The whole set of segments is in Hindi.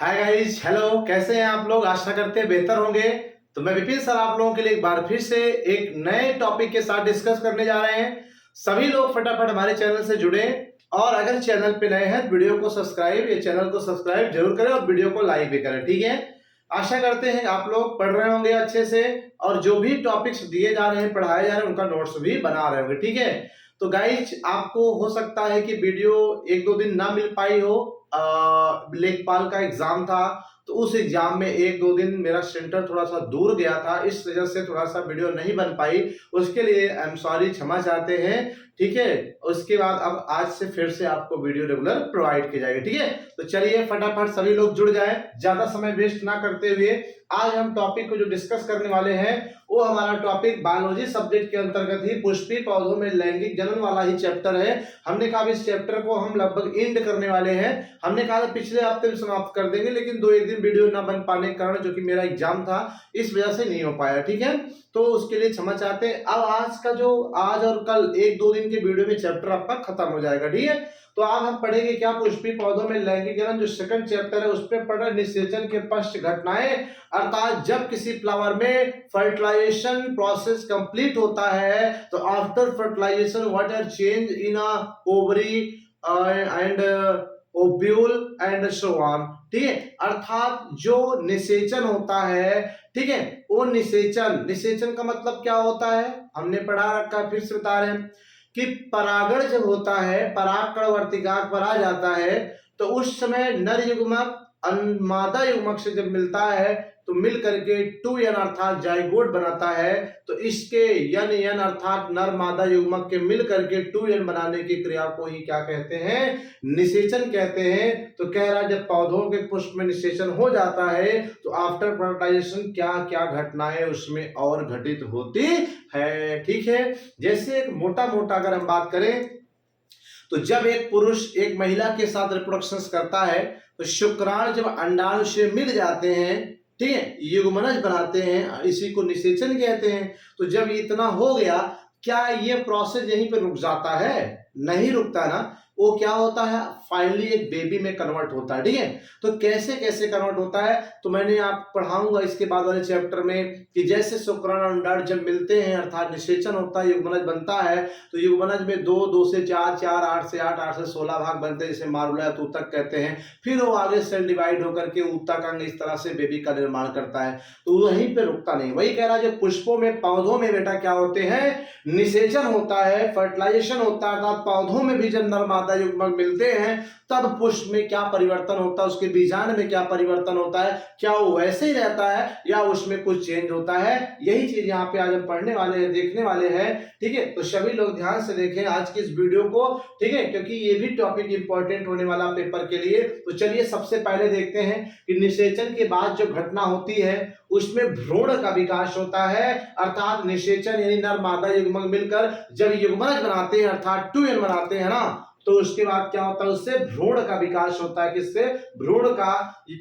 Hi guys, hello. कैसे हैं आप लोग? आशा करते हैं बेहतर होंगे। तो मैं विपिन सर आप लोगों के लिए एक बार फिर से एक नए टॉपिक के साथ डिस्कस करने जा रहे हैं। सभी लोग फटाफट हमारे चैनल से जुड़े और अगर चैनल पे नए हैं वीडियो को सब्सक्राइब ये चैनल को सब्सक्राइब जरूर करें और वीडियो को लाइक भी करें, ठीक है। आशा करते हैं आप लोग पढ़ रहे होंगे अच्छे से और जो भी टॉपिक्स दिए जा रहे हैं पढ़ाए जा रहे हैं उनका नोट्स भी बना रहे होंगे, ठीक है। तो गाइज आपको हो सकता है कि वीडियो एक दो दिन ना मिल पाई हो। लेखपाल का एग्जाम था तो उस एग्जाम में एक दो दिन मेरा सेंटर थोड़ा सा दूर गया था, इस वजह से थोड़ा सा वीडियो नहीं बन पाई। उसके लिए आई एम सॉरी, क्षमा चाहते हैं, ठीक है। उसके बाद अब आज से फिर से आपको वीडियो रेगुलर प्रोवाइड की जाएगी, ठीक है। तो चलिए फटाफट सभी लोग जुड़ जाएं, ज्यादा समय वेस्ट ना करते हुए आज हम टॉपिक को जो डिस्कस करने वाले हैं वो हमारा टॉपिक बायोलॉजी सब्जेक्ट के अंतर्गत ही पुष्पी पौधों में लैंगिक जनन वाला ही चैप्टर है। हमने कहा इस चैप्टर को हम लगभग एंड करने वाले हैं। हमने कहा था पिछले हफ्ते में समाप्त कर देंगे, लेकिन दो एक दिन वीडियो ना बन पाने के कारण, जो कि मेरा एग्जाम था, इस वजह से नहीं हो पाया, ठीक है। तो उसके लिए क्षमा चाहते हैं। अब आज और कल एक दो दिन के वीडियो में चैप्टर आपका खत्म हो जाएगा, ठीक है। तो आज हम पढ़ेंगे क्या, पुष्पी पौधों में लैंगिक जनन जो सेकंड चैप्टर है उस पर पढ़ रहे निषेचन के पश्च घटनाएं, अर्थात जब किसी फ्लावर में फर्टिलाइजेशन प्रोसेस कंप्लीट होता है तो after fertilization what are change in a ovary and ovule and so on, ठीक है। अर्थात जो निषेचन होता है, ठीक है, वो निषेचन का मतलब क्या होता है हमने पढ़ा रखा, फिर से बता रहे हैं कि परागण जब होता है, परागकण वर्तिकाग्र पर आ जाता है तो उस समय नर युग्मक मादा युग्मक से जब मिलता है तो मिल करके 2n अर्थात जाइगोट बनाता है। तो इसके यन अर्थात नर मादा युग्मक के मिल करके 2n बनाने की क्रिया को ही क्या कहते हैं, निषेचन कहते हैं। तो कह रहा है जब पौधों के पुष्प में निषेचन हो जाता है तो आफ्टर फर्टिलाइजेशन क्या क्या घटनाएं उसमें और घटित होती है, ठीक है। जैसे एक मोटा अगर हम बात करें तो जब एक पुरुष एक महिला के साथ रिप्रोडक्शन करता है तो शुक्राणु जब अंडाणु से मिल जाते हैं, ठीक है, युग्मनज बनाते हैं, इसी को निषेचन कहते हैं। तो जब इतना हो गया, क्या ये प्रोसेस यहीं पे रुक जाता है? नहीं रुकता ना, वो क्या होता है फाइनली एक बेबी में कन्वर्ट होता है, ठीक है। तो कैसे कैसे कन्वर्ट होता है तो मैंने आप पढ़ाऊंगा इसके बाद वाले चैप्टर में कि जैसे शुक्राणु अंडाणु जब मिलते हैं अर्थात निषेचन होता है, युग्मनज बनता है, तो युग्मनज में 2, 2 से 4, 4, 8 से 8, 8 से 16 भाग बनते हैं, जिसे मारुला या तूतक कहते हैं। फिर वो आगे सेल डिवाइड होकर के ऊतक अंग इस तरह से बेबी का निर्माण करता है। तो वहीं पे रुकता नहीं, वही कह रहा है जो पुष्पों में पौधों में बेटा क्या होते हैं, निषेचन होता है, फर्टिलाइजेशन होता है, अर्थात पौधों में भी जब नर मादा युग्मक मिलते हैं तब पुष्प में क्या परिवर्तन होता है, उसके बीजांड में क्या परिवर्तन होता है, क्या वो वैसे ही रहता है या उसमें कुछ चेंज होता है, यही चीज यहाँ पे आज हम पढ़ने वाले हैं, देखने वाले हैं, ठीक है। तो सभी लोग ध्यान से देखें आज की इस वीडियो को, ठीक है, क्योंकि ये भी टॉपिक इंपॉर्टेंट होने वाला पेपर के लिए। तो चलिए सबसे पहले देखते हैं कि निषेचन के बाद जो घटना होती है उसमें भ्रूण का विकास होता है, अर्थात निषेचन यानी नर मादा युग्मक मिलकर जब युग्मनज बनाते हैं अर्थात 2n बनाते हैं ना, तो उसके बाद क्या होता है उससे भ्रूण का विकास होता है। किससे? भ्रूण का।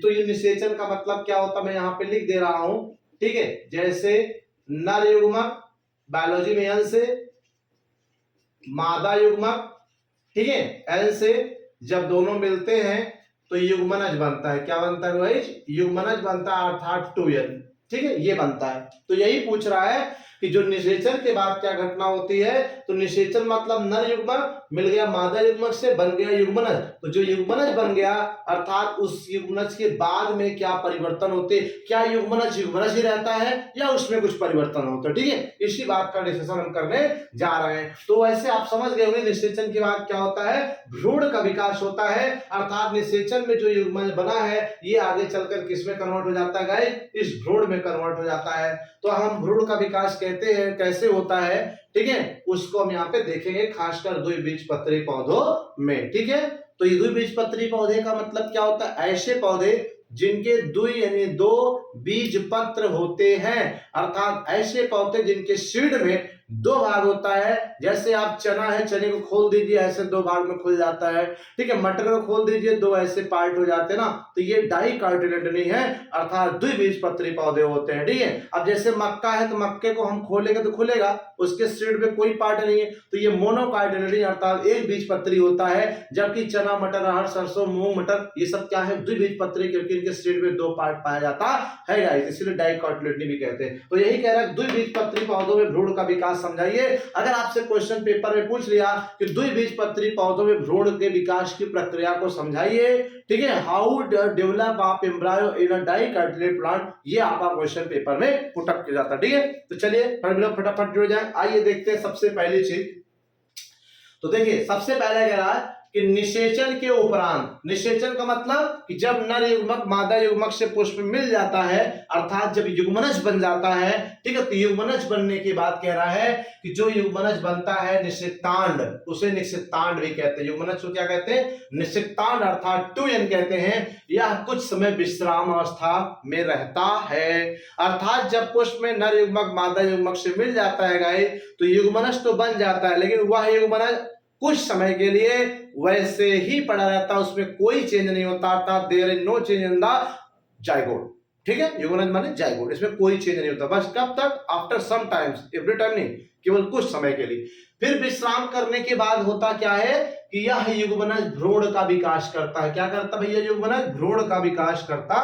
तो ये निषेचन का मतलब क्या होता है मैं यहाँ पे लिख दे रहा हूं, ठीक है। जैसे नर युग्मक बायोलॉजी में एन से, मादा युग्मक, ठीक है, एन से जब दोनों मिलते हैं तो युग्मनज बनता है। क्या बनता है भाई? युग्मनज बनता है अर्थात 2n, ठीक है, ये बनता है। तो यही पूछ रहा है कि जो निषेचन के बाद क्या घटना होती है, तो निषेचन मतलब नर युग्मक मिल गया मादा युग्मक से, बन गया युग्मनज। तो जो युग्मनज बन गया अर्थात उस युग्मनज के बाद में क्या परिवर्तन होते, क्या युग्मनज युग्मनज ही रहता है या उसमें कुछ परिवर्तन होता है, ठीक है। इसी बात का डिस्कशन हम करने जा रहे हैं। तो वैसे आप समझ गए होंगे निषेचन के बाद क्या होता है, भ्रूण का विकास होता है, अर्थात निषेचन में जो युग्मनज बना है ये आगे चलकर किसमें कन्वर्ट हो जाता है गाइस, इस भ्रूण में कन्वर्ट हो जाता है। तो हम भ्रूण का विकास कहते हैं कैसे होता है, ठीक है, उसको हम यहाँ पे देखेंगे खासकर द्विबीजपत्री पौधों में, ठीक है। तो ये द्विबीजपत्री पौधे का मतलब क्या होता है, ऐसे पौधे जिनके द्वि यानी दो बीज पत्र होते हैं, अर्थात ऐसे पौधे जिनके सीड में दो भाग होता है। जैसे आप चना है, चने को खोल दीजिए ऐसे दो भाग में खुल जाता है, ठीक है। मटर को खोल दीजिए दो ऐसे पार्ट हो जाते हैं ना, तो ये डाइकोटिलेडोनी है, अर्थात द्विबीजपत्री पौधे होते हैं, ठीक है। अब जैसे मक्का है तो मक्के को हम खोलेंगे तो खुलेगा, उसके सीड में कोई पार्ट नहीं है, तो ये मोनोकोटिलेडोनी अर्थात एक बीजपत्री होता है। जबकि चना, मटर, अरहर, सरसों, मूंग, मटर ये सब क्या है, द्विबीजपत्री, क्योंकि इनके सीड में दो पार्ट पाया जाता है गाइस, इसलिए डाइकोटिलेडोनी भी कहते हैं। तो यही कह रहा है द्विबीजपत्री पौधों में भ्रूण का विकास समझाइए। अगर आपसे क्वेश्चन पेपर में पूछ लिया कि द्विबीजपत्री पौधों में भ्रूण के विकास की प्रक्रिया को समझाइए, ठीक है, how develop of embryo in a dicotyledon plant, ये आपका क्वेश्चन पेपर में पुटअप किया जाता है, ठीक है। तो चलिए फटाफट जुड़ जाए। आइए देखते हैं सबसे पहली चीज। तो देखिए सबसे पहले कह रहा है कि निषेचन के उपरांत, निषेचन का मतलब कि जब नर युग्मक मादा युग्मक से पुष्प मिल जाता है, अर्थात जब युग्मनज बन जाता है, ठीक है, तो युग्मनज बनने के बाद कह रहा है कि जो युग्मनज बनता है निषिक्तांड, उसे निषिक्तांड भी कहते हैं। युग्मनज को क्या कहते हैं, निषिक्तांड अर्थात 2n कहते हैं। यह कुछ समय विश्राम अवस्था में रहता है, अर्थात जब पुष्प में नर युग्मक मादा युग्मक से मिल जाता है गाय, तो युग्मनज तो बन जाता है, लेकिन वह युग्मनज कुछ समय के लिए वैसे ही पड़ा रहता है, उसमें कोई चेंज नहीं होता, अर्थात there is no change in the zygote, ठीक है। युग्मनज माने जाइगोट, इसमें कोई चेंज नहीं होता, बस कब तक, after some times, every time नहीं, केवल कुछ समय के लिए। फिर विश्राम करने के बाद होता क्या है कि यह युग्मनज भ्रूण का विकास करता है। क्या करता है भैया, युग्मनज भ्रूण का विकास करता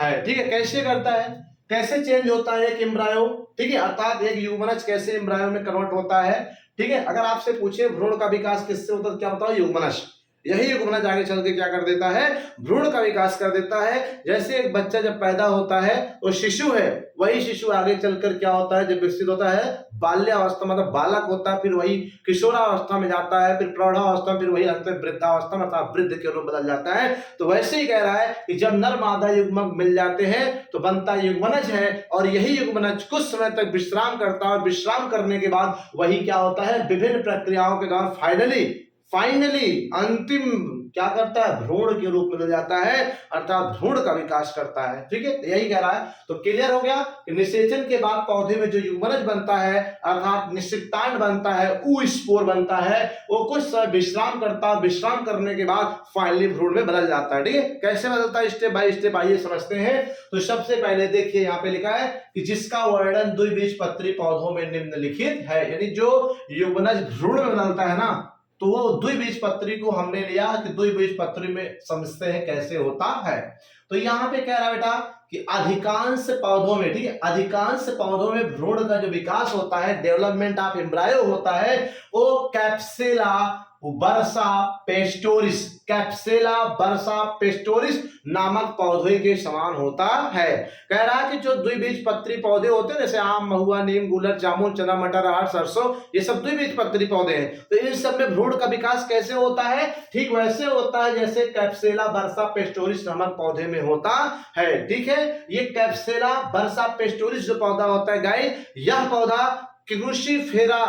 है, ठीक है। कैसे करता है, कैसे चेंज होता है एक एम्ब्रायो, ठीक है, अर्थात एक युग्मनज कैसे एम्ब्रायो में कन्वर्ट होता है, ठीक है। अगर आपसे पूछे भ्रूण का विकास किससे होता है, क्या बताओ, युग्मनज। यही युग्मनज आगे चल के क्या कर देता है, भ्रूण का विकास कर देता है। जैसे एक बच्चा जब पैदा होता है, वो शिशु है, वही शिशु आगे चलकर क्या होता है, जब विकसित होता है, बाल्यावस्था मतलब बालक होता है, फिर वही किशोरावस्था में जाता है, फिर प्रौढ़ावस्था, फिर वही अंत में वृद्धावस्था में अर्थात वृद्ध के रूप बदल जाता है। तो वैसे ही कह रहा है कि जब नर मादा युग्मक मिल जाते हैं तो बनता युग्मनज है, और यही युग्मनज कुछ समय तक विश्राम करता है, और विश्राम करने के बाद वही क्या होता है, विभिन्न प्रक्रियाओं के दौरान फाइनली अंतिम क्या करता है, भ्रूण के रूप में बदल जाता है, अर्थात भ्रूण का विकास करता है, ठीक है। यही कह रहा है। तो क्लियर हो गया कि निषेचन के बाद पौधे में जो युग्मनज बनता है, अर्थात निषिक्तांड बनता है, ऊस्पोर बनता है, वो कुछ समय विश्राम करता है, विश्राम करने के बाद फाइनली भ्रूण में बदल जाता है, ठीक है। कैसे बदलता है, स्टेप बाय स्टेप आइए समझते हैं। तो सबसे पहले देखिए यहाँ पे लिखा है कि जिसका वर्णन द्विबीजपत्री पौधों में निम्नलिखित है, यानी जो युग्मनज भ्रूण में बदलता है ना, तो वो द्विबीजपत्री को हमने लिया कि द्विबीजपत्री में समझते हैं कैसे होता है। तो यहाँ पे कह रहा है बेटा कि अधिकांश पौधों में, ठीक है, अधिकांश पौधों में भ्रूण का जो विकास होता है, डेवलपमेंट ऑफ एम्ब्रायो होता है, वो कैप्सेला बर्सा पेस्टोरिस, कैप्सेला बर्सा पेस्टोरिस नामक पौधे के समान होता है। कह रहा है कि जो द्विबीजपत्री पौधे होते हैं, जैसे आम, महुआ, नीम, गुलर, जामुन, चना, मटर, अरहर, सरसों, ये सब द्विबीजपत्री पौधे हैं। तो इन सब में भ्रूण का विकास कैसे होता है, ठीक वैसे होता है जैसे कैप्सेला बर्सा पेस्टोरिस नामक पौधे में होता है, ठीक है। ये कैप्सेला बर्सा पेस्टोरिस जो पौधा होता है गाइस, यह पौधा क्रूसीफेरा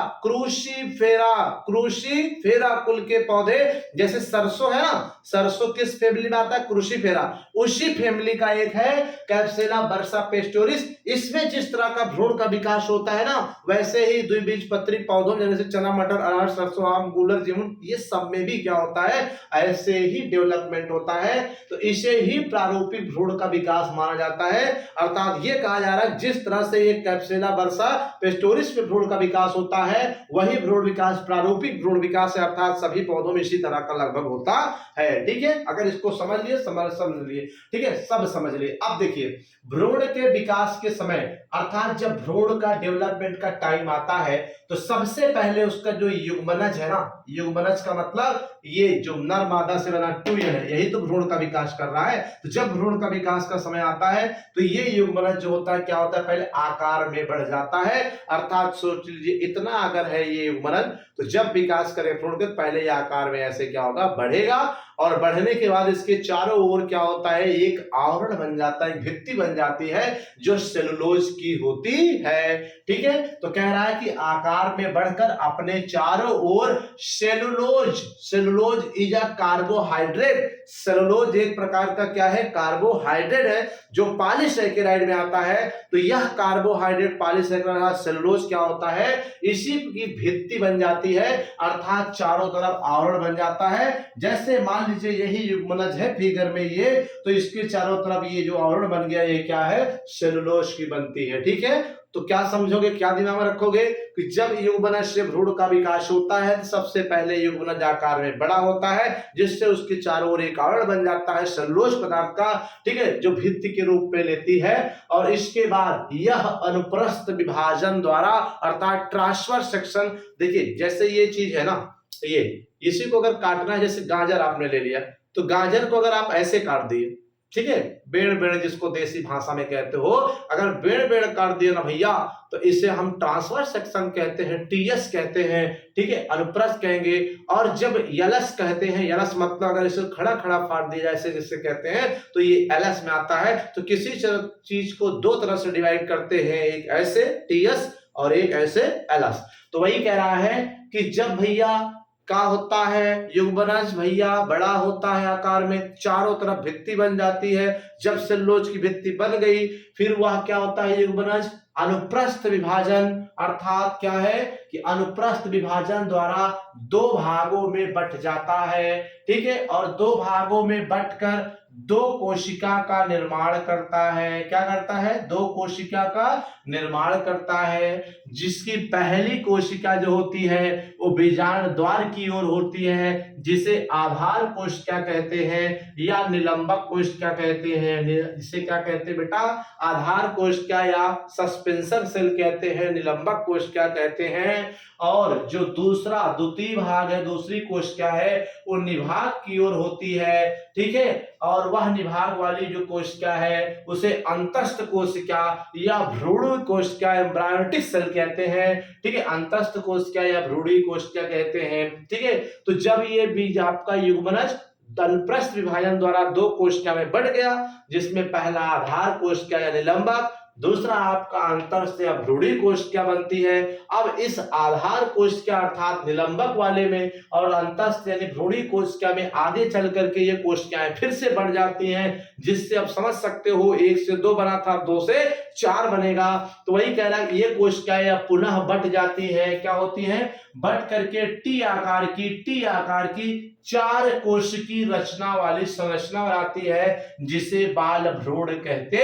कुल के पौधे, जैसे सरसों है ना, सरसों किस फैमिली में आता है, क्रूसीफेरा, उसी फैमिली का एक है कैप्सेला बर्सा पेस्टोरिस। इसमें जिस तरह का भ्रूण का विकास होता है ना, वैसे ही द्विबीजपत्री पौधों जैसे चना, मटर, अरहर, सरसों, आम, गूलर, जामुन, ये सब में भी क्या होता है, ऐसे ही डेवलपमेंट होता है। तो इसे ही प्रारूपिक भ्रूण का विकास माना जाता है, अर्थात ये कहा जा रहा है जिस तरह से ये कैप्सेला बर्सा पेस्टोरिस में भ्रूण का विकास होता है, वही भ्रूण विकास प्रारूपिक भ्रूण विकास है, अर्थात सभी पौधों में इसी तरह का लगभग होता है, ठीक है। अगर इसको समझ लिए, समझ लिए, ठीक है, सब समझ लिए। अब देखिए भ्रूण के विकास के समय, अर्थात जब भ्रूण का डेवलपमेंट का टाइम आता है, तो सबसे पहले उसका जो युग्मनज है ना, युग्मनज का मतलब ये जो नर मादा से बना 2n है, यही तो भ्रूण का विकास कर रहा है। तो जब भ्रूण का विकास का समय आता है, तो ये युग्मनज जो होता है क्या होता है, पहले आकार में बढ़ जाता है, अर्थात सोच लीजिए इतना अगर है ये युग्मनज, तो जब विकास करे भ्रूण के, पहले ये आकार में ऐसे क्या होगा, बढ़ेगा, और बढ़ने के बाद इसके चारों ओर क्या होता है, एक आवरण बन जाता है, एक भित्ति बन जाती है जो सेलुलोज की होती है। ठीक है, तो कह रहा है कि आकार में बढ़कर अपने चारों ओर cellulose is a carbohydrate. Cellulose एक प्रकार का क्या है, कार्बोहाइड्रेट है जो पॉलीसैकेराइड में आता है। तो यह कार्बोहाइड्रेट पॉलीसैकेराइड सेलुलोज क्या होता है, इसी की भित्ति बन जाती है, अर्थात चारों तरफ आवरण बन जाता है। जैसे मान लीजिए यही युग्मनज है फिगर में ये, तो इसके चारों तरफ ये जो आवरण बन गया ये क्या है, सेलुलोज की बनती है। ठीक है, तो क्या समझोगे, क्या दिमाग में रखोगे कि जब युग्मनज से भ्रूण का विकास होता है तो सबसे पहले युग्मनज आकार में बड़ा होता है, जिससे उसके चारों ओर एक आवरण बन जाता है सेलुलोज पदार्थ का। ठीक है, जो भित्ति के रूप में लेती है, और इसके बाद यह अनुप्रस्थ विभाजन द्वारा अर्थात ट्रांसवर्स सेक्शन, देखिए जैसे ये चीज है ना, ये इसी को अगर काटना है, जैसे गाजर आपने ले लिया, तो गाजर को अगर आप ऐसे काट दिए, ठीक है, बेड़ बेड़ जिसको देसी भाषा में कहते हो, अगर बेड़ बेड़ काट दिए ना भैया, तो इसे हम ट्रांसवर्स सेक्शन कहते हैं, टीएस कहते हैं। ठीक है, अनुप्रस्थ कहेंगे। और जब यलस कहते हैं, यलस मतलब अगर इसे खड़ा खड़ा फाड़ दिया जाए, ऐसे जिससे कहते हैं, तो ये एलएस में आता है। तो किसी चीज को दो तरह से डिवाइड करते हैं, एक ऐसे टीएस और एक ऐसे एलएस। तो वही कह रहा है कि जब भैया क्या होता है, युग्मनज भैया बड़ा होता है आकार में, चारों तरफ भित्ति बन जाती है। जब सेलुलोज की भित्ति बन गई, फिर वह क्या होता है युग्मनज, अनुप्रस्थ विभाजन, अर्थात क्या है कि अनुप्रस्थ विभाजन द्वारा दो भागों में बंट जाता है। ठीक है, और दो भागों में बंटकर दो कोशिका का निर्माण करता है। क्या करता है, दो कोशिका का निर्माण करता है, जिसकी पहली कोशिका जो होती है वो बीजांड द्वार की ओर होती है, जिसे आधार कोशिका कहते हैं या निलंबक कोशिका कहते हैं। जिसे क्या कहते हैं बेटा, आधार कोशिका या सस्पेंशन सेल कहते हैं, निलंबक कोशिका कहते हैं। और जो दूसरा द्वितीय भाग है, दूसरी कोशिका है, वो निभाग की ओर होती है। ठीक है, और वह निभाग वाली जो कोशिका है उसे अंतस्थ कोशिका या भ्रूण कोशिका, एम्ब्रायोनिक सेल कहते हैं। ठीक है, अंतस्थ कोशिका या भ्रूणी कोशिका कहते हैं। ठीक है, तो जब ये बीज आपका युग्मनज अनुप्रस्थ विभाजन द्वारा दो कोशिका में बढ़ गया, जिसमें पहला आधार कोशिका या निलंबक, दूसरा आपका अंतस्थ या भ्रूणी कोशिका बनती है। अब इस आधार कोशिका अर्थात निलंबक वाले में और अंतस्थ यानी भ्रूणी कोशिका में आगे चल करके ये कोशिकाएं फिर से बढ़ जाती हैं, जिससे आप समझ सकते हो 1 से 2 बना था, 2 से 4 बनेगा। तो वही कह रहा है कि ये कोशिकाएं पुनः बढ़ जाती है, क्या होती हैं, बढ़ करके टी आकार की 4 कोशिकी रचना वाली संरचना बनाती है, जिसे बाल भ्रूण कहते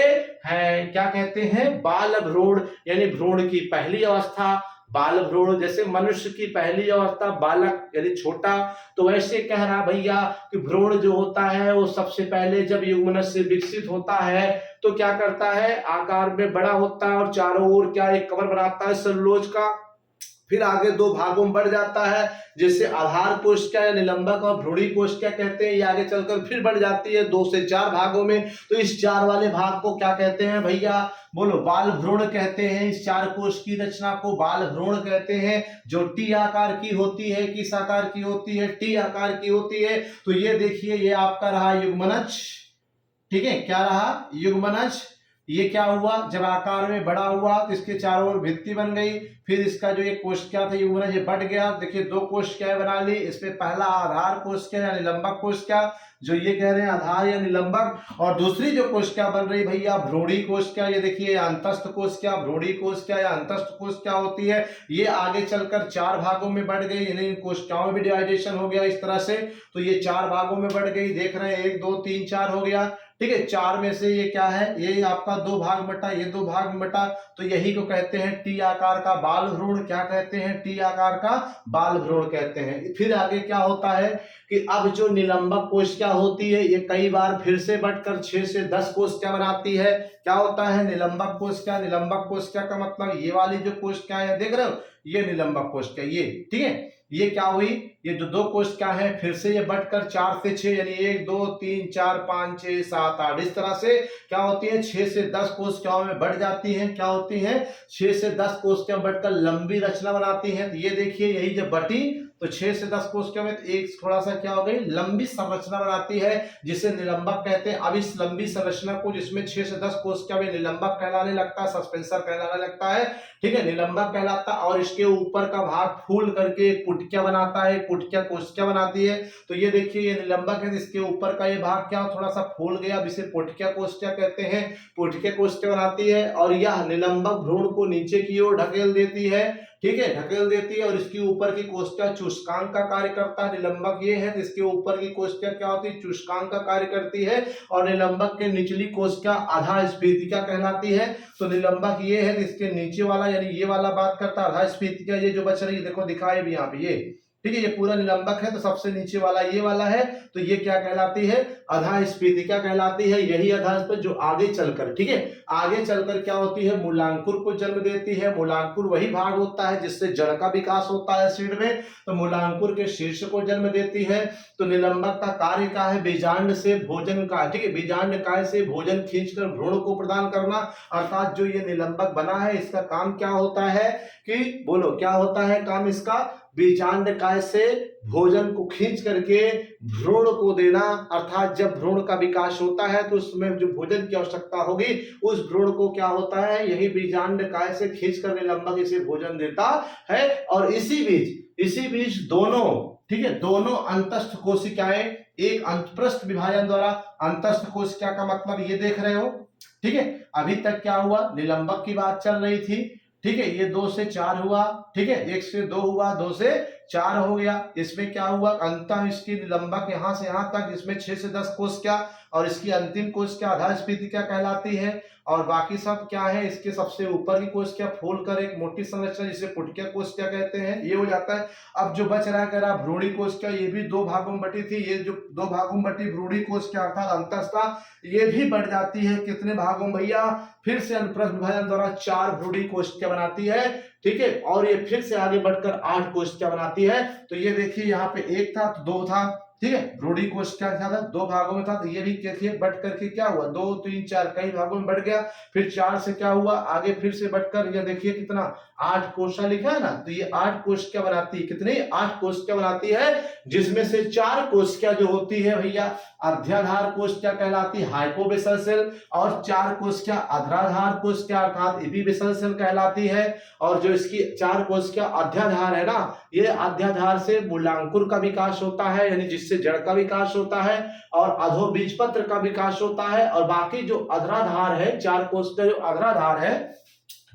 हैं। क्या कहते हैं, बाल भ्रूण, यानी भ्रूण की पहली अवस्था बाल भ्रूण। जैसे मनुष्य की पहली अवस्था बालक यानी छोटा, तो वैसे कह रहा भैया कि भ्रूण जो होता है वो सबसे पहले जब युग्मनज से विकसित होता है तो क्या करता है, आकार में बड़ा होता है और चारों ओर क्या एक कवर बनाता है सेलुलोज का। फिर आगे 2 भागों में बढ़ जाता है, जिससे आधार कोशिका या निलंबक और भ्रूणी कोशिका कहते हैं। ये आगे चलकर फिर बढ़ जाती है 2 से 4 भागों में। तो इस 4 वाले भाग को क्या कहते हैं भैया, बोलो, बाल भ्रूण कहते हैं। इस 4 कोश की रचना को बाल भ्रूण कहते हैं, जो टी आकार की होती है। किस आकार की होती है, टी आकार की होती है। तो ये देखिए, ये आपका रहा युग्मनज। ठीक है, क्या रहा, युग्मनज। ये क्या हुआ, जब आकार में बड़ा हुआ तो इसके चारों ओर भित्ति बन गई। फिर इसका जो एक कोशिका था युग्मनज, ये बढ़ गया। देखिए 2 कोशिकाएं बना ली। इसमें पहला आधार कोशिका या निलंबक कोशिका, जो ये कह रहे हैं आधार या निलंबक, और दूसरी जो कोशिका बन रही भैया भ्रूणी कोशिका। ये देखिए अंतस्थ कोशिका, भ्रूणी कोशिका या अंतस्थ कोशिका होती है। ये आगे चलकर 4 भागों में बढ़ गई, यानी इन कोशिकाओं में भी डिवाइडेशन हो गया इस तरह से। तो ये 4 भागों में बढ़ गई, देख रहे हैं 1 2 3 4 हो गया। ठीक है, 4 में से ये क्या है, ये आपका 2 भाग बटा, ये 2 भाग बटा। तो यही को कहते हैं टी आकार का बाल भ्रूण। क्या कहते हैं, टी आकार का बाल भ्रूण कहते हैं। फिर आगे क्या होता है कि अब जो निलंबक कोशिका होती है, ये कई बार फिर से बढ़कर 6 से 10 कोशिका बनाती है। क्या होता है, निलंबक कोशिका। निलंबक कोशिका का मतलब ये वाली जो कोशिका है, देख रहे हो, ये निलंबक कोशिका, ये। ठीक है, ये क्या हुई, ये जो 2 कोशिका है फिर से ये बढ़कर 4 से 6, यानी 1 2 3 4 5 6 7 8, इस तरह से क्या होती है 6 से 10 कोशिकाओं में बढ़ जाती हैं। क्या होती हैं, 6 से 10 कोशिकाएं बढ़कर लंबी रचना बनाती हैं। तो ये देखिए, यही जब बटी तो 6 से 10 कोशिका में एक थोड़ा सा क्या हो गई, लंबी संरचना बनाती है जिसे निलंबक कहते हैं। अब इस लंबी संरचना को जिसमें 6 से 10 कोशिका में निलंबक कहलाने लगता है, सस्पेंसर कहलाने लगता है, ठीक है, निलंबक कहलाता है। और इसके ऊपर का भाग फूल करके एक पुटकिया बनाता है, पुटकिया कोशिका बनाती है। तो ये देखिए ये निलंबक है, इसके ऊपर का ये भाग क्या थोड़ा सा फूल गया, इसे पुटकिया कोशिका कहते हैं, पुटकिया कोशिका बनाती है। और यह निलंबक भ्रूण को नीचे की ओर ढकेल देती है, ठीक है, ढकेल देती है। और इसके ऊपर की कोशिका चूस्कांक का कार्य करता है। निलंबक ये है, इसके ऊपर की कोशिका क्या होती है, चूस्कांक का कार्य करती है। और निलंबक के निचली कोशिका आधा स्फीतिका कहलाती है। तो निलंबक ये है, इसके नीचे वाला यानी ये वाला बात करता है, आधा स्फीतिका ये जो बच रही है, देखो दिखाए भी यहाँ पे ये, ठीक है, ये पूरा निलंबक है। तो सबसे नीचे वाला ये वाला है, तो ये क्या कहलाती है, आधा स्फीतिका कहलाती है। यही आधा स्फीतिका जो आगे चलकर, ठीक है, आगे चलकर क्या होती है, मूलांकुर को जन्म देती है। मूलांकुर वही भाग होता है जिससे जड़ का विकास होता है सीड में, तो मूलांकुर के शीर्ष को जन्म देती है। तो निलंबक का कार्य क्या है, बीजांड से भोजन का, ठीक है, बीजांड काय से भोजन खींचकर भ्रूण को प्रदान करना। अर्थात जो ये निलंबक बना है इसका काम क्या होता है कि बोलो क्या होता है काम इसका, बीजांड काय से भोजन को खींच करके भ्रूण को देना। अर्थात जब भ्रूण का विकास होता है तो उसमें जो भोजन की आवश्यकता होगी उस भ्रूण को क्या होता है, यही बीजांड काय से खींच कर निलंबक इसे भोजन देता है। और इसी बीच दोनों, ठीक है, दोनों अंतस्थ कोशिकाएं एक अंतःप्रस्थ विभाजन द्वारा, अंतस्थ कोशिका का मतलब ये देख रहे हो, ठीक है, अभी तक क्या हुआ, निलंबक की बात चल रही थी, ठीक है, ये 2 से 4 हुआ, ठीक है, 1 से 2 हुआ, 2 से 4 हो गया। इसमें क्या हुआ, अंतः इसकी निलंबक यहां से यहां तक, इसमें 6 से 10 कोशिका, और इसकी अंतिम कोशिका आधा स्फीतिका कहलाती है। और बाकी सब क्या है, इसके सबसे ऊपर की कोशिका फूल कर एक मोटी संरचना जिसे पुटकिया कोशिका कहते हैं, ये हो जाता है। अब जो बच रहा कह रहा भ्रूणी कोशिका, ये भी 2 भागों में बटी थी, ये जो 2 भागों में बटी भ्रूणी कोशिका अर्थात अंतस्था, ये भी बढ़ जाती है कितने भागों में भैया, फिर से अनुप्रस्थ विभाजन द्वारा 4 भ्रूणी कोशिका बनाती है, ठीक है। और ये फिर से आगे बढ़कर 8 कोशिका बनाती है। तो ये देखिए यहाँ पे 1 था तो 2 था, ठीक है, भ्रूणी कोशिका क्या था, 2 भागों में था, तो ये भी देखिए बढ़ करके क्या हुआ, 2 3 4 कई भागों में बढ़ गया। फिर 4 से क्या हुआ, आगे फिर से बढ़कर ये देखिए कितना 8 कोशिका लिखा है ना, तो ये 8 कोशिका बनाती है, कितनी 8 कोशिका बनाती है, जिसमें से 4 कोशिका जो होती है भैया अध्याधार कोशिका कहलाती है, हाइपोबेसल सेल, और 4 कोशिका अग्राधार कोशिका अर्थात एपीबेसल सेल कहलाती है। और जो इसकी 4 कोशिका अध्याधार है ना, ये अध्याधार से मूलांकुर का विकास होता है, यानी जिससे जड़ का विकास होता है, और अधोबीजपत्र का विकास होता है। और बाकी जो अग्राधार है, 4 कोशिका जो अग्राधार है,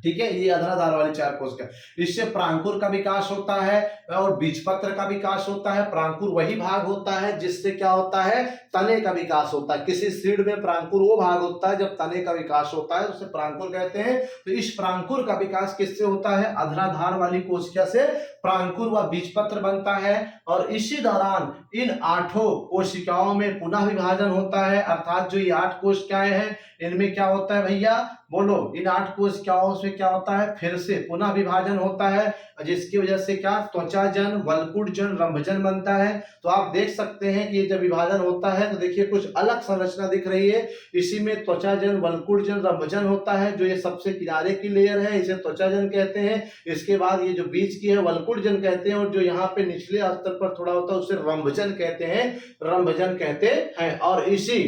ठीक है, ये अग्राधार वाली 4 कोशिका, इससे प्रांकुर का विकास होता है और बीजपत्र का विकास होता है। प्रांकुर वही भाग होता है जिससे क्या होता है, तने का विकास होता है। किसी सीड में प्रांकुर वो भाग होता है जब तने का विकास होता है, उसे प्रांकुर कहते हैं। तो इस प्रांकुर का विकास किससे होता है, अग्राधार वाली कोशिका से प्रांकुर व बीजपत्र बनता है। और इसी दौरान इन 8 कोशिकाओं में पुनः विभाजन होता है। अर्थात जो ये 8 कोशिकाएं हैं इनमें क्या होता है भैया, बोलो, इन 8 कोशिकाओं से क्या होता है, फिर से पुनः विभाजन होता है, जिसकी वजह से क्या त्वचाजन, वल्कुटजन, रंभजन बनता है। तो आप देख सकते हैं कि ये जब विभाजन होता है तो देखिए कुछ अलग संरचना दिख रही है। इसी में त्वचाजन, वल्कुटजन, रंभजन होता है। जो ये सबसे किनारे की लेयर है इसे त्वचाजन कहते हैं। इसके बाद ये जो बीच की है वल्कुटजन कहते हैं, और जो यहाँ पे निचले स्तर पर थोड़ा होता है उसे रंभजन कहते हैं, रंभजन कहते हैं। और इसी,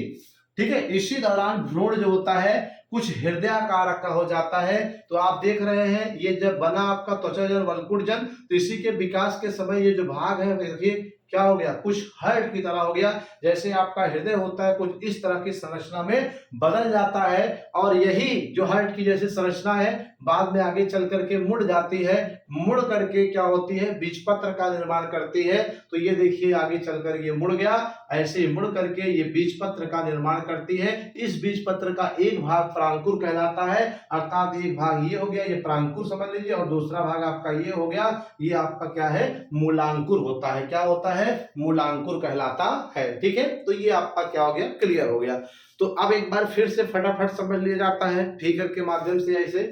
ठीक है, इसी दौरान भ्रूण जो होता है कुछ हृदयाकार का हो जाता है। तो आप देख रहे हैं ये जब बना आपका त्वचाजन, वल्कुटजन, तो इसी के विकास के समय ये जो भाग है देखिए क्या हो गया, कुछ हार्ट की तरह हो गया, जैसे आपका हृदय होता है कुछ इस तरह की संरचना में बदल जाता है। और यही जो हार्ट की जैसी संरचना है बाद में आगे चल करके मुड़ जाती है, मुड़ करके क्या होती है, बीजपत्र का निर्माण करती है। तो ये देखिए आगे चलकर ये मुड़ गया, ऐसे ही मुड़ करके ये बीजपत्र का निर्माण करती है। इस बीजपत्र का एक भाग प्रांकुर कहलाता है, अर्थात एक भाग ये हो गया, ये प्रांकुर समझ लीजिए, और दूसरा भाग आपका ये हो गया, ये आपका क्या है, मूलांकुर होता है। क्या होता है, मूलांकुर कहलाता है। ठीक है, तो ये आपका क्या हो गया, क्लियर हो गया। तो अब एक बार फिर से फटाफट समझ लिया जाता है फिगर के माध्यम से ऐसे।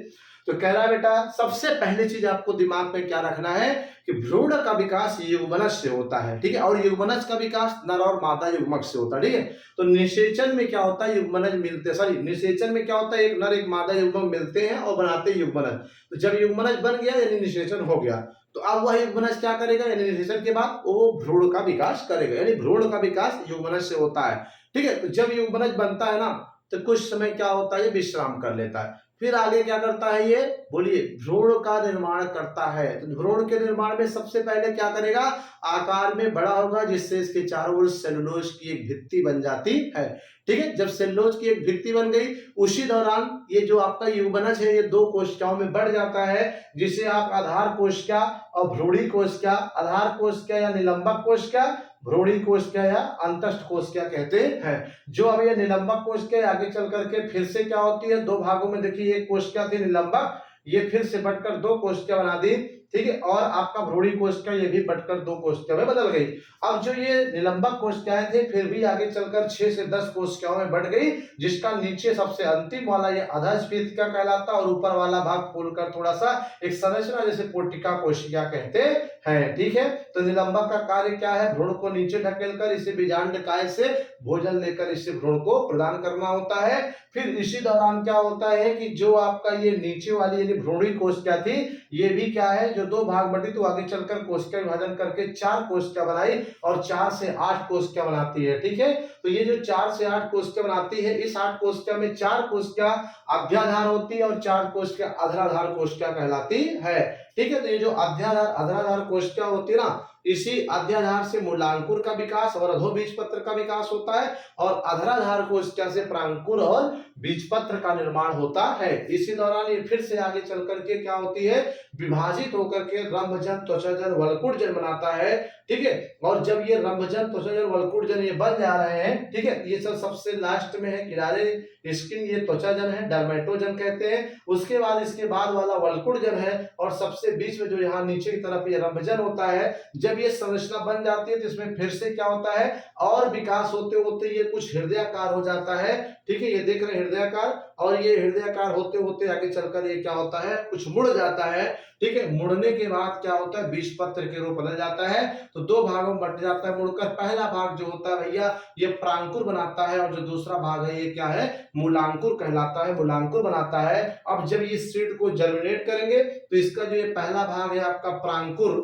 तो कह रहा है बेटा सबसे पहली चीज आपको दिमाग में क्या रखना है कि भ्रूण का विकास युग्मनज से होता है। ठीक है, और युग्मनज का विकास नर और मादा युग्मक से होता है। ठीक है, तो निषेचन में क्या होता है, युग्मनज मिलते, सॉरी निषेचन में क्या होता है, एक नर एक मादा युग्मक मिलते हैं और बनाते हैं युग्मनज। तो जब युग्मनज बन गया यानी निषेचन हो गया। तो अब वह युग्मनज क्या करेगा, यानी निषेचन के बाद वो भ्रूण का विकास करेगा, यानी भ्रूण का विकास युग्मनज से होता है। ठीक है, तो जब युग्मनज बनता है ना तो कुछ समय क्या होता है, ये विश्राम कर लेता है, फिर आगे क्या करता है ये, बोलिए, भ्रूण का निर्माण करता है। तो भ्रूण के निर्माण में सबसे पहले क्या करेगा, आकार में बड़ा होगा, जिससे इसके चारों ओर सेलुलोज की एक भित्ति बन जाती है। ठीक है, जब सेलुलोज की एक भित्ति बन गई, उसी दौरान ये जो आपका युग्मनज है ये दो कोशिकाओं में बढ़ जाता है, जिसे आप आधार कोशिका और भ्रूणी कोशिका, आधार कोशिका या निलंबक कोशिका, भ्रूणी कोशिका या अंतस्थ कोशिका कहते हैं। जो अब ये निलंबक कोशिका आगे चल करके फिर से क्या होती है, दो भागों में, देखिए एक कोशिका थी निलंबक, ये फिर से बढ़कर दो कोशिका बना दी। ठीक है, और आपका भ्रूणी कोशिका ये भी बढ़कर दो कोशिका में बदल गई। अब जो ये निलंबक कोशिकाएं थे फिर भी आगे चलकर 6 से 10 कोशिकाओं में बढ़ गई, जिसका नीचे सबसे अंतिम वाला ये अधःस्फीतिका कहलाता और ऊपर वाला भाग फूलकर थोड़ा सा एक संरचना जैसे पोटिका कोशिका कहते हैं। ठीक है, तो निलंबक का कार्य क्या है, भ्रूण को नीचे ढकेलकर इसे बीजांडकाय से भोजन लेकर इससे भ्रूण को प्रदान करना होता है। फिर इसी दौरान क्या होता है कि जो आपका ये नीचे वाली यानी भ्रूणी कोशिका थी, ये भी क्या है, जो दो भाग बटी तो आगे चलकर कोशिका विभाजन करके 4 कोशिका बनाई और 4 से 8 कोशिका बनाती है। ठीक है, तो ये जो 4 से 8 कोशिका बनाती है, इस 8 कोशिका में 4 कोशिका अभ्याधार होती है और 4 कोशिका अधराधार कोशिका कहलाती है। ठीक है, तो ये जो अध्याधार अधराधार कोशिका होती है ना, इसी अध्याधार से मूलांकुर का विकास और अधोबीजपत्र का विकास होता है, और अधराधार कोशिका से प्रांकुर और बीजपत्र का निर्माण होता है। इसी दौरान ये फिर से आगे चल करके क्या होती है, विभाजित होकर के रंभजन, त्वचाजन, वल्कुटजन बनाता है। ठीक है, और जब ये रंभजन, त्वचाजन, वल्कुटजन ये बन जा रहे हैं, ठीक है, ये सब सबसे लास्ट में है, किनारे स्किन, ये त्वचाजन है, डर्मेटोजन कहते हैं। उसके बाद इसके बाद वाला वल्कुटजन है, और सबसे बीच में जो यहाँ नीचे की तरफ ये रंभजन होता है। जब ये संरचना बन जाती है तो इसमें फिर से क्या होता है, और विकास होते होते ये कुछ हृदयाकार हो जाता है। ठीक है, ये देख रहे हैं हृदयाकार, और ये हृदयाकार होते होते आगे चलकर ये क्या होता है, कुछ मुड़ जाता है। ठीक है, मुड़ने के बाद क्या होता है, बीजपत्र के रूप बदल जाता है। तो दो भागों में बट जाता है मुड़कर। पहला भाग जो होता है भैया ये प्रांकुर बनाता है, और जो दूसरा भाग है ये क्या है, मूलांकुर कहलाता है, मूलांकुर बनाता है। अब जब ये सीड को जर्मिनेट करेंगे तो इसका जो ये पहला भाग है आपका प्रांकुर,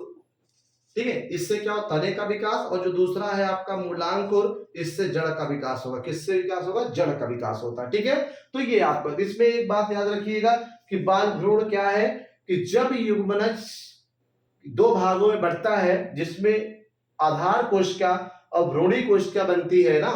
ठीक है, इससे क्या होता है, तने का विकास, और जो दूसरा है आपका मूलांकुर, इससे जड़ का विकास होगा। किससे विकास होगा, जड़ का विकास होता है। ठीक है, तो ये आपको इसमें एक बात याद रखिएगा कि बाल भ्रूण क्या है, कि जब युग्मनज दो भागों में बढ़ता है, जिसमें आधार कोशिका और भ्रूणी कोशिका बनती है ना,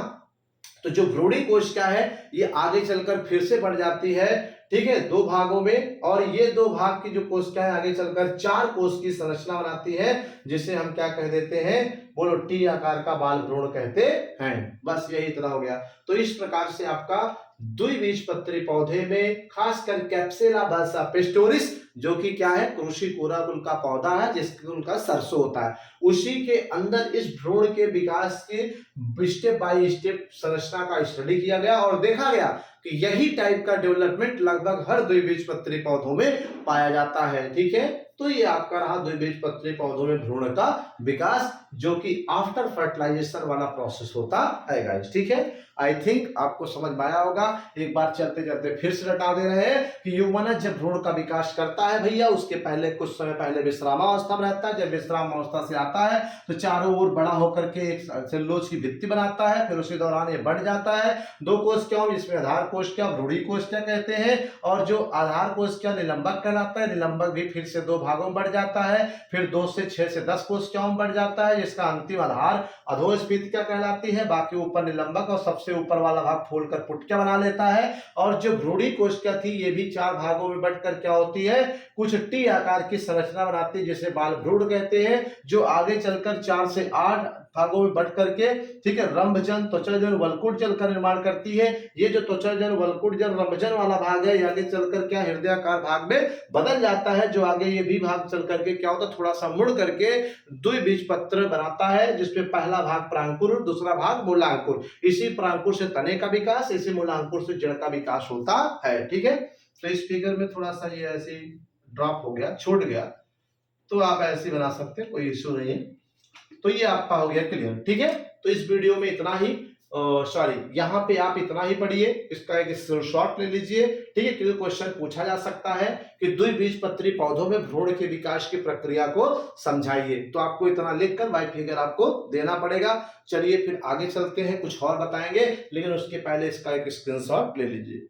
तो जो भ्रूणी कोशिका है ये आगे चलकर फिर से बढ़ जाती है। ठीक है, दो भागों में, और ये दो भाग की जो कोशिकाएं आगे चलकर 4 कोश की संरचना बनाती है, जिसे हम क्या कह देते हैं, बोलो, टी आकार का बाल भ्रूण कहते हैं। बस यही इतना हो गया। तो इस प्रकार से आपका द्विबीजपत्री पौधे में खासकर कैप्सुला बल्सा पेस्टोरिस, जो कि क्या है, क्रूसीकोरा कुल का पौधा है, जिसके उनका सरसों होता है, उसी के अंदर इस भ्रूण के विकास के स्टेप बाय स्टेप संरचना का स्टडी किया गया, और देखा गया कि यही टाइप का डेवलपमेंट लगभग हर द्विबीजपत्री पौधों में पाया जाता है। ठीक है, तो ये आपका रहा द्विबीजपत्री पौधों में भ्रूण का विकास, जो कि आफ्टर फर्टिलाइजेशन वाला प्रोसेस होता है गाइस। ठीक है, आई थिंक आपको समझ में आया होगा। एक बार चलते चलते फिर से रटा दे रहे हैं कि युग्मनज जब भ्रूण का विकास करता है भैया, उसके पहले कुछ समय पहले विश्रामावस्था में रहता है। जब विश्रामावस्था से आता है तो चारों ओर बड़ा होकर के एक सेलुलोज की भित्ति बनाता है। फिर उसी दौरान ये बढ़ जाता है दो कोशिकाओं, जिसमें आधार कोशिका, भ्रूणी कोशिका कहते हैं, और जो आधार कोशिका निलंबक कहलाता है। निलंबक भी फिर से दो भागों में बढ़ जाता है, फिर 2 से 6 से 10 कोशिकाओं में बढ़ जाता है, जिसका अंतिम आधार अधोस्फीतिका कहलाती है। बाकी ऊपर निलंबक और सबसे ऊपर वाला भाग फूलकर पुटकिया बना लेता है। और जो भ्रूणी कोशिका थी ये भी 4 भागों में बढ़कर क्या होती है, कुछ टी आकार की संरचना बनाती है, जिसे बाल भ्रूण कहते हैं, जो आगे चलकर 4 से 8 भागों में बढ़ करके, ठीक है, रंभजन, त्वचाजन, वल्कुटजन का निर्माण करती है। ये जो त्वचाजन, वल्कुटजन, रंभजन वाला भाग है, आगे चलकर क्या हृदयाकार भाग में बदल जाता है, जो आगे ये भी भाग चल करके क्या होता है, थोड़ा सा मुड़ करके द्विबीजपत्र बनाता है, जिसमें पहला भाग प्रांकुर, दूसरा भाग मूलांकुर। इसी प्रांकुर से तने का विकास, इसी मूलांकुर से जड़ का विकास होता है। ठीक है, तो इस फिगर में थोड़ा सा ये ऐसे ड्रॉप हो गया, छूट गया, तो आप ऐसे बना सकते हैं, कोई इश्यू नहीं है। तो ये आपका हो गया क्लियर। ठीक है, तो इस वीडियो में इतना ही। सॉरी, यहाँ पे आप इतना ही पढ़िए, इसका एक शॉर्ट ले लीजिए, ठीक है, क्योंकि क्वेश्चन पूछा जा सकता है कि द्विबीजपत्री पौधों में भ्रूण के विकास की प्रक्रिया को समझाइए, तो आपको इतना लिखकर वाई फिगर आपको देना पड़ेगा। चलिए फिर आगे चलते हैं, कुछ और बताएंगे, लेकिन उसके पहले इसका एक स्क्रीनशॉट ले लीजिए।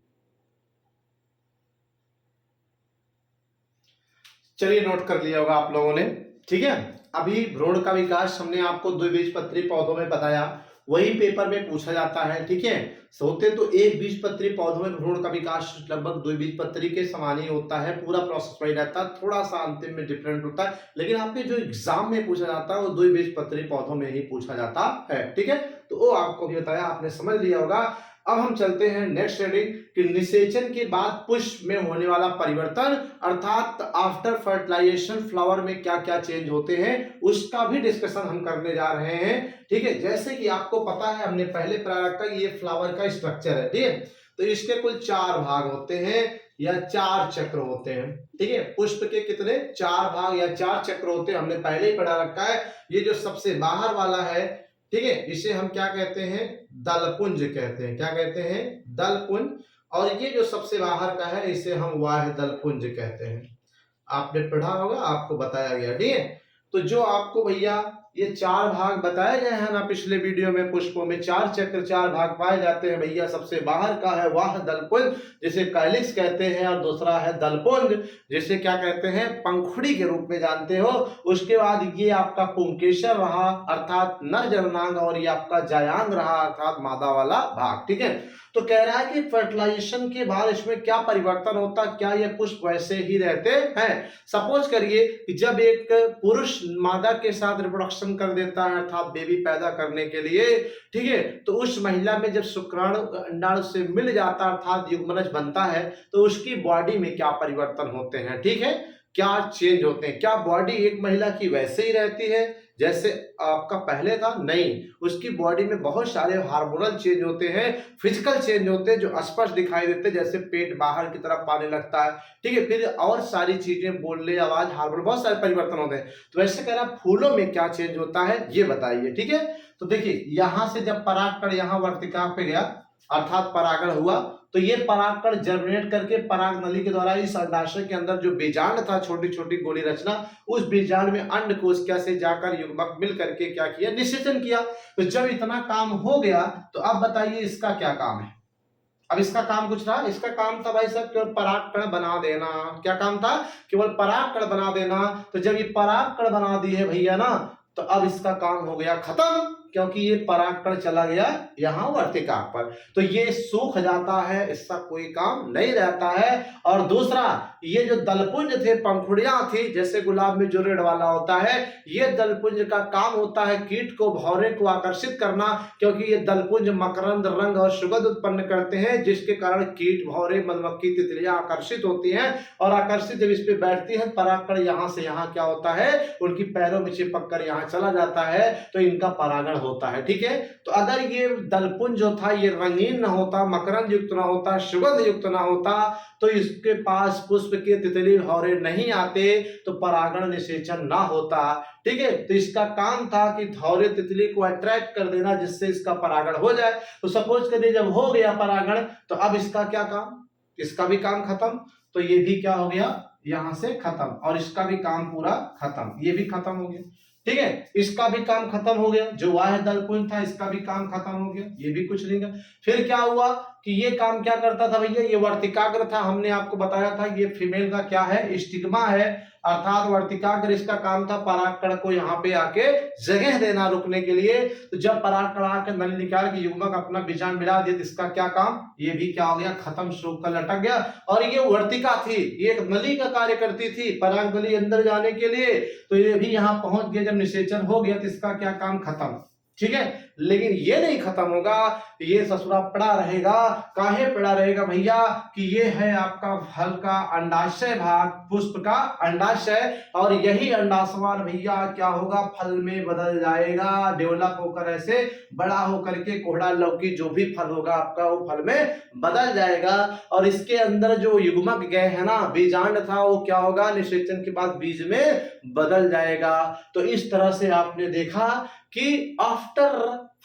चलिए नोट कर लिया होगा आप लोगों ने, ठीक है। अभी भ्रूण का विकास हमने आपको द्विबीजपत्री पौधों में बताया, वही पेपर में पूछा जाता है, ठीक है। होते तो एक बीजपत्री पौधों में भ्रूण का विकास लगभग द्विबीजपत्री के समान ही होता है, पूरा प्रोसेस वही रहता है, थोड़ा सा अंतिम में डिफरेंट होता है, लेकिन आपके जो एग्जाम में पूछा जाता है वो द्विबीजपत्री पौधों में ही पूछा जाता है, ठीक है। तो वो आपको भी बताया, आपने समझ लिया होगा। अब हम चलते हैं नेक्स्ट हेडिंग कि निषेचन के बाद पुष्प में होने वाला परिवर्तन, अर्थात आफ्टर फर्टिलाइजेशन फ्लावर में क्या क्या चेंज होते हैं, उसका भी डिस्कशन हम करने जा रहे हैं, ठीक है। जैसे कि आपको पता है, हमने पहले पढ़ा रखा है, ये फ्लावर का स्ट्रक्चर है, ठीक है। तो इसके कुल 4 भाग होते हैं या 4 चक्र होते हैं, ठीक है। पुष्प के कितने 4 भाग या 4 चक्र होते हैं, हमने पहले ही पढ़ा रखा है। ये जो सबसे बाहर वाला है, ठीक है, इसे हम क्या कहते हैं, दलपुंज कहते हैं। क्या कहते हैं, दलपुंज। और ये जो सबसे बाहर का है, इसे हम वाह्य दलपुंज कहते हैं। आपने पढ़ा होगा, आपको बताया गया, ठीक है। तो जो आपको भैया ये 4 भाग बताए गए हैं ना पिछले वीडियो में, पुष्पों में 4 चक्र 4 भाग पाए जाते हैं भैया। सबसे बाहर का है वाह्य दलपुंज, जिसे कैलिक्स कहते हैं, और दूसरा है दलपुंज, जिसे क्या कहते हैं, पंखुड़ी के रूप में जानते हो। उसके बाद ये आपका पुंकेसर रहा, अर्थात नर जननांग, और ये आपका जायांग रहा, अर्थात मादा वाला भाग, ठीक है। तो कह रहा है कि फर्टिलाइजेशन के बाद इसमें क्या परिवर्तन होता, क्या ये पुष्प वैसे ही रहते हैं। सपोज करिए कि जब एक पुरुष मादा के साथ रिप्रोडक्शन कर देता है, अर्थात बेबी पैदा करने के लिए, ठीक है, तो उस महिला में जब शुक्राणु अंडाणु से मिल जाता है, अर्थात युग्मनज बनता है, तो उसकी बॉडी में क्या परिवर्तन होते हैं, ठीक है, क्या चेंज होते हैं। क्या बॉडी एक महिला की वैसे ही रहती है जैसे आपका पहले था? नहीं, उसकी बॉडी में बहुत सारे हार्मोनल चेंज होते हैं, फिजिकल चेंज होते हैं, जो स्पष्ट दिखाई देते हैं, जैसे पेट बाहर की तरफ आने लगता है, ठीक है, फिर और सारी चीजें, बोलने, आवाज, हार्मोन, बहुत सारे परिवर्तन होते हैं। तो वैसे कह रहा फूलों में क्या चेंज होता है, ये बताइए, ठीक है। तो देखिए, यहां से जब परागकण यहाँ वर्तिका पे गया, अर्थात परागण हुआ, तो ये परागकण जर्मिनेट करके पराग नली के द्वारा इस अंडाशय के अंदर जो बीजांड था, छोटी छोटी गोली रचना, उस बीजांड में अंड कोशिका से जाकर युग्मक मिल करके क्या किया, निषेचन किया। तो जब इतना काम हो गया, तो अब बताइए इसका क्या काम है। अब इसका काम कुछ था, इसका काम था भाई साहब केवल परागकण बना देना। क्या काम था, केवल परागकण बना देना। तो जब ये परागकण बना दिए भैया ना, तो अब इसका काम हो गया खत्म, क्योंकि ये परागकण चला गया यहाँ वर्तिका पर, तो ये सूख जाता है, इसका कोई काम नहीं रहता है। और दूसरा, ये जो दलपुंज थे, पंखुड़ियां थी, जैसे गुलाब में जो रेड वाला होता है, ये दलपुंज का काम होता है कीट को, भौरे को आकर्षित करना, क्योंकि ये दलपुंज मकरंद, रंग और सुगंध उत्पन्न करते हैं, जिसके कारण कीट, भौरे, मधुमक्खी, तितलियां आकर्षित होती हैं। और आकर्षित जब इस पे बैठती है, परागकण यहाँ से यहाँ क्या होता है, उनकी पैरों में चिपक कर यहाँ चला जाता है, तो इनका परागण होता है, ठीक है। तो अगर ये दलपुंज जो था ये रंगीन न होता, मकरंद युक्त न होता, सुगंध युक्त न होता, तो इसके पास पुष्प के तितली भौरे नहीं आते, तो परागण निषेचन ना होता, ठीक है। तो इसका काम था कि भौरे तितली को अट्रैक्ट कर देना, जिससे इसका परागण हो जाए। तो सपोज करिए जब हो गया परागण, तो अब इसका क्या काम, इसका भी काम खत्म, तो ये भी क्या हो गया, यहां से खत्म, और इसका भी काम पूरा खत्म, ये भी खत्म हो गया, ठीक है। इसका भी काम खत्म हो गया, जो वाह्य दलपुंज था इसका भी काम खत्म हो गया, ये भी कुछ नहीं गया। फिर क्या हुआ कि ये काम क्या करता था भैया, ये वर्तिकाग्र था, हमने आपको बताया था ये फीमेल का क्या है, स्टिग्मा है, अर्थात वर्तिकाग्र, इसका काम था परागकण को यहाँ पे आके जगह देना, रुकने के लिए। तो जब परागकण आके नली निकाल के युग्मक अपना बीजांड मिला दिया, तो इसका क्या काम, ये भी क्या हो गया, खत्म, सूख कर लटक गया। और ये वर्तिका थी, ये एक नली का कार्य करती थी पराग नली अंदर जाने के लिए, तो ये भी यहाँ पहुंच गया, जब निषेचन हो गया, तो इसका क्या काम, खत्म, ठीक है। लेकिन ये नहीं खत्म होगा, ये ससुरा पड़ा रहेगा। काहे पड़ा रहेगा भैया, कि ये है आपका फल का अंडाशय भाग, पुष्प का अंडाशय, और यही अंडाशय भैया क्या होगा, फल में बदल जाएगा, डेवलप होकर ऐसे बड़ा होकर के कोहड़ा, लौकी, जो भी फल होगा आपका, वो फल में बदल जाएगा। और इसके अंदर जो युग्मक गए है ना, बीजांड था, वो क्या होगा, निषेचन के बाद बीज में बदल जाएगा। तो इस तरह से आपने देखा कि आफ्टर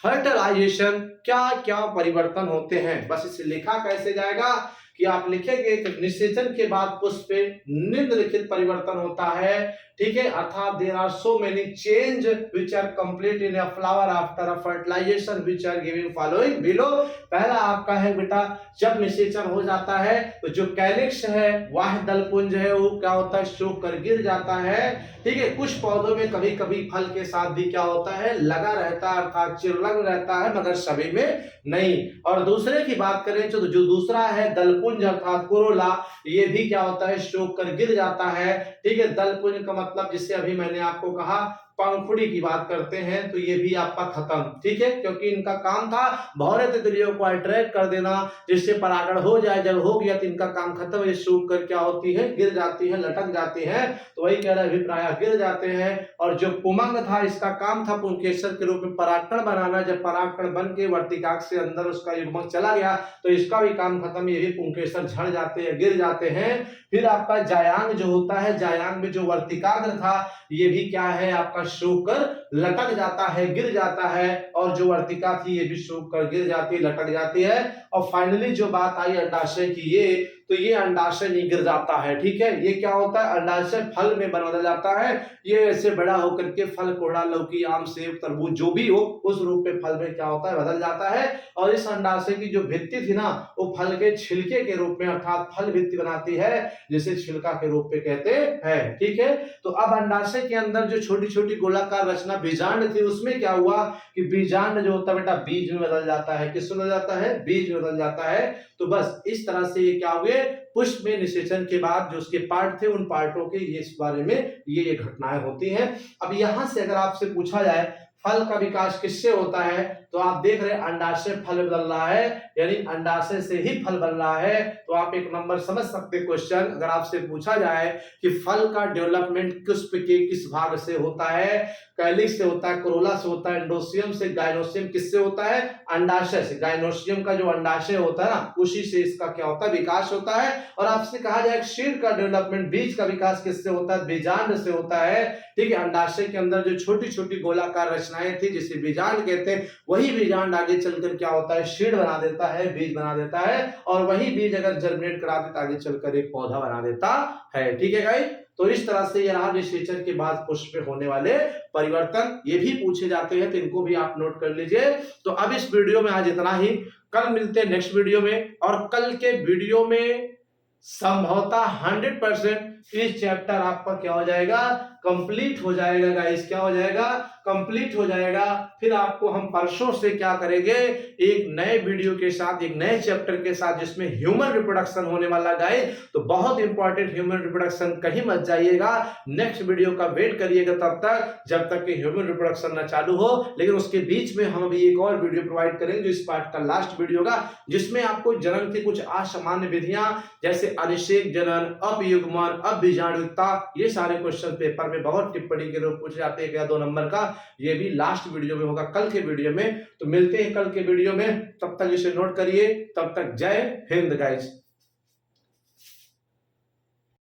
फर्टिलाइजेशन क्या क्या परिवर्तन होते हैं। बस इसे लिखा कैसे जाएगा कि आप लिखेंगे कि निषेचन के बाद पुष्प पे निम्नलिखित परिवर्तन होता है, ठीक है, अर्थात there are so many change which are complete in a flower after a fertilization which are giving following below. पहला आपका है बेटा, जब निषेचन हो जाता है तो जो कैलिक्स है वह दलपुंज है वो क्या होता है, सूख कर गिर जाता है, ठीक है। कुछ पौधों में कभी कभी फल के साथ भी क्या होता है, लगा रहता है अर्थात चिरलंग रहता है, मगर सभी में नहीं। और दूसरे की बात करें तो जो दूसरा है दलपुंज अर्थात कोरोला, ये भी क्या होता है, सूख कर गिर जाता है, ठीक है। दलपुंज का मतलब जिससे अभी मैंने आपको कहा पंखुड़ी की बात करते हैं, तो ये भी आपका खत्म, ठीक है, क्योंकि इनका काम था भौरे तितलियों को अट्रैक्ट कर देना जिससे परागण हो जाए। जब हो गया तो इनका काम खत्म, ये सूख कर क्या होती है, गिर जाती है, लटक जाती है। तो वही कह रहे हैं अभिप्राय गिर जाते हैं। और जो पुमंग था इसका काम था पुंकेसर के रूप में परागकण बनाना। जब परागकण बन के वर्तिकाक्ष से अंदर उसका युग्मक चला गया तो इसका भी काम खत्म, ये भी पुंकेसर झड़ जाते हैं, गिर जाते हैं। फिर आपका जायांग जो होता है, जायांग में जो वर्तिकाग्र था ये भी क्या है आपका सूख कर लटक जाता है, गिर जाता है। और जो वर्तिका थी ये भी सूख कर गिर जाती है, लटक जाती है। और फाइनली जो बात आई अंडाशय की, ये तो ये अंडाशय नहीं गिर जाता है, ठीक है। ये क्या होता है, अंडाशय फल में बदल जाता है। ये ऐसे बड़ा होकर के फल, कोहड़ा, लौकी, आम, सेब, तरबूज जो भी हो उस रूप में फल में क्या होता है, बदल जाता है। और इस अंडाशय की जो भित्ति थी ना वो फल के छिलके के रूप में अर्थात फल भित्ति बनाती है, जिसे छिलका के रूप में कहते हैं, ठीक है। तो अब अंडाशय के अंदर जो छोटी छोटी गोलाकार रचना बीजांड थी उसमें क्या हुआ कि बीजांड जो होता है बेटा बीज में बदल जाता है। किस में बदल जाता है, बीज में बदल जाता है। तो बस इस तरह से ये क्या हुए, पुष्प में निषेचन के बाद जो उसके पार्ट थे उन पार्टों के ये इस बारे में ये घटनाएं होती हैं। अब यहां से अगर आपसे पूछा जाए फल का विकास किससे होता है, तो आप देख रहे हैं अंडाशय फल बदल रहा है, यानी अंडाशय से ही फल बन रहा है। तो आप एक नंबर समझ सकते हैं क्वेश्चन अगर आपसे पूछा जाए कि फल का डेवलपमेंट पुष्प के किस भाग से होता है, कैलिक्स से होता है, कोरोला से होता है, एंडोसियम से, गाइनोसियम किससे होता है, अंडाशय से। गाइनोसियम का जो अंडाशय होता है ना उसी से इसका क्या होता है, विकास होता है। और आपसे कहा जाए सीड का डेवलपमेंट, बीज का विकास किससे होता है, बीजांड से होता है, ठीक है। अंडाशय के अंदर जो छोटी छोटी गोलाकार रचनाएं थी जिसे बीजांड कहते हैं, वही बीजांड आगे चलकर क्या होता है, सीड बना देता है, बीज बना देता है। और वही बीज अगर जर्मिनेट करा देता आगे चलकर एक पौधा बना देता है, ठीक है गाइस। तो इस तरह से ये रहा निषेचन के बाद पुष्प में होने वाले परिवर्तन, ये भी पूछे जाते हैं तो इनको भी आप नोट कर लीजिए। तो अब इस वीडियो में आज इतना ही, कल मिलते हैं नेक्स्ट वीडियो में। और कल के वीडियो में संभवतः 100% इस चैप्टर आपका क्या हो जाएगा, कंप्लीट हो जाएगा गाइस। क्या हो जाएगा, कंप्लीट हो जाएगा। फिर आपको हम परसों से क्या करेंगे, एक नए वीडियो के साथ, एक नए चैप्टर के साथ जिसमें ह्यूमन रिप्रोडक्शन होने वाला गाइस। तो बहुत इंपॉर्टेंट ह्यूमन रिप्रोडक्शन, कहीं मत जाइएगा, नेक्स्ट वीडियो का वेट करिएगा तब तक जब तक कि ह्यूमन रिप्रोडक्शन ना चालू हो। लेकिन उसके बीच में हम अभी एक और वीडियो प्रोवाइड करेंगे जो इस पार्ट का लास्ट वीडियो होगा, जिसमें आपको जनन की कुछ असामान्य विधियां जैसे अनिषेक जनन, अपयुग्मन, अपबीजाणुता, ये सारे क्वेश्चन पेपर में बहुत टिप्पणी के रूप पूछे जाते हैं 1 या 2 नंबर का। ये भी लास्ट वीडियो में होगा, कल के वीडियो में। तो मिलते हैं कल के वीडियो में, तब तक इसे नोट करिए। तब तक जय हिंद गाइस।